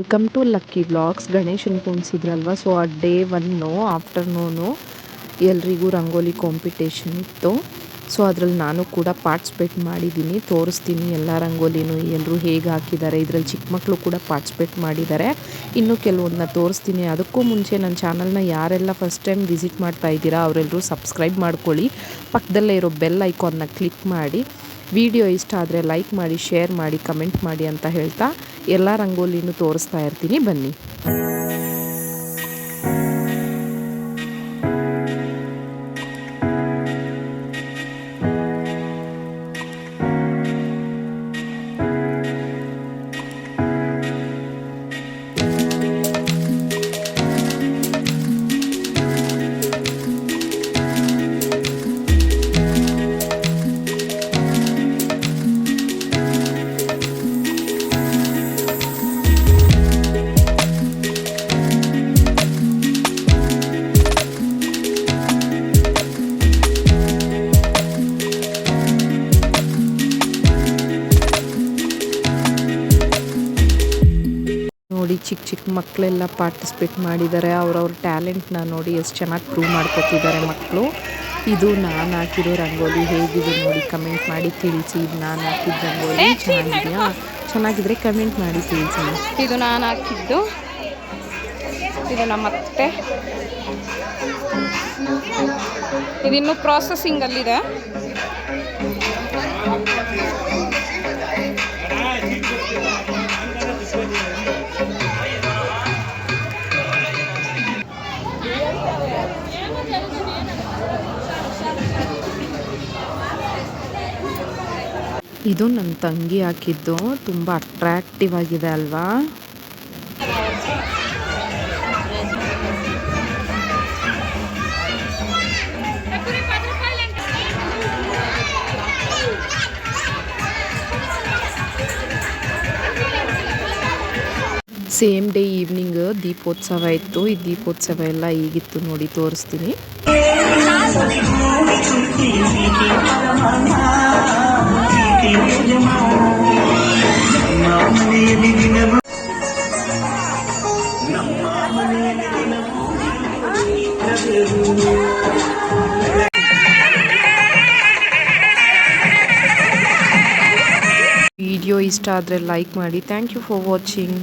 Welcome to lucky vlogs. ಗಣೇಶನ ಕುಣಿಸಿದ್ರಲ್ವ, so ಆ ಡೇ 1 ಆಫ್ಟರ್ನೂನು ಎಲ್ರಿಗೂ ರಂಗೋಲಿ ಕಾಂಪಿಟೇಷನ್ ಇತ್ತು. ಸೊ ಅದರಲ್ಲಿ ನಾನು ಕೂಡ ಪಾರ್ಟಿಸಿಪೇಟ್ ಮಾಡಿದ್ದೀನಿ, ತೋರಿಸ್ತೀನಿ ಎಲ್ಲ ರಂಗೋಲಿನೂ ಎಲ್ಲರೂ ಹೇಗೆ ಹಾಕಿದ್ದಾರೆ. ಇದರಲ್ಲಿ ಚಿಕ್ಕ ಮಕ್ಕಳು ಕೂಡ ಪಾರ್ಟಿಸಿಪೇಟ್ ಮಾಡಿದ್ದಾರೆ, ಇನ್ನೂ ಕೆಲವೊಂದನ್ನ ತೋರಿಸ್ತೀನಿ. ಅದಕ್ಕೂ ಮುಂಚೆ ನನ್ನ ಚಾನಲ್ನ ಯಾರೆಲ್ಲ ಫಸ್ಟ್ ಟೈಮ್ ವಿಸಿಟ್ ಮಾಡ್ತಾ ಇದ್ದೀರಾ ಅವರೆಲ್ಲರೂ ಸಬ್ಸ್ಕ್ರೈಬ್ ಮಾಡ್ಕೊಳ್ಳಿ, ಪಕ್ಕದಲ್ಲೇ ಇರೋ ಬೆಲ್ ಐಕಾನ್ನ ಕ್ಲಿಕ್ ಮಾಡಿ. ವಿಡಿಯೋ ಇಷ್ಟ ಆದರೆ ಲೈಕ್ ಮಾಡಿ, ಶೇರ್ ಮಾಡಿ, ಕಮೆಂಟ್ ಮಾಡಿ ಅಂತ ಹೇಳ್ತಾ ಎಲ್ಲ ರಂಗೋಲಿನೂ ತೋರಿಸ್ತಾ ಇರ್ತೀನಿ, ಬನ್ನಿ. ನೋಡಿ, ಚಿಕ್ಕ ಚಿಕ್ಕ ಮಕ್ಕಳೆಲ್ಲ ಪಾರ್ಟಿಸಿಪೇಟ್ ಮಾಡಿದ್ದಾರೆ. ಅವ್ರವ್ರ ಟ್ಯಾಲೆಂಟ್ನ ನೋಡಿ ಎಷ್ಟು ಚೆನ್ನಾಗಿ ಪ್ರೂವ್ ಮಾಡ್ಕೊತಿದ್ದಾರೆ ಮಕ್ಕಳು. ಇದು ನಾನು ಹಾಕಿರೋ ರಂಗೋಲಿ ಹೇಗಿದೆ ನೋಡಿ ಕಮೆಂಟ್ ಮಾಡಿ ತಿಳಿಸಿ. ಇದು ನಾನು ಹಾಕಿದ ರಂಗೋಲಿ ಚೆನ್ನಾಗಿದೆಯಾ? ಚೆನ್ನಾಗಿದ್ರೆ ಕಮೆಂಟ್ ಮಾಡಿ ತಿಳಿಸಿ. ಇದು ನಾನು ಹಾಕಿದ್ದು, ಇದು ನಮ್ಮ ಅತ್ತೆ. ಇದಿನ್ನೂ ಪ್ರಾಸೆಸಿಂಗಲ್ಲಿದೆ. ಇದು ನನ್ನ ತಂಗಿ ಹಾಕಿದ್ದು, ತುಂಬ ಅಟ್ರಾಕ್ಟಿವ್ ಆಗಿದೆ ಅಲ್ವಾ? ಸೇಮ್ ಡೇ ಈವ್ನಿಂಗ್ ದೀಪೋತ್ಸವ ಇತ್ತು. ಈ ದೀಪೋತ್ಸವ ಎಲ್ಲ ಹೀಗಿತ್ತು ನೋಡಿ, ತೋರಿಸ್ತೀನಿ. ವಿಡಿಯೋ ಇಷ್ಟ ಆದರೆ ಲೈಕ್ ಮಾಡಿ. Thank you for watching.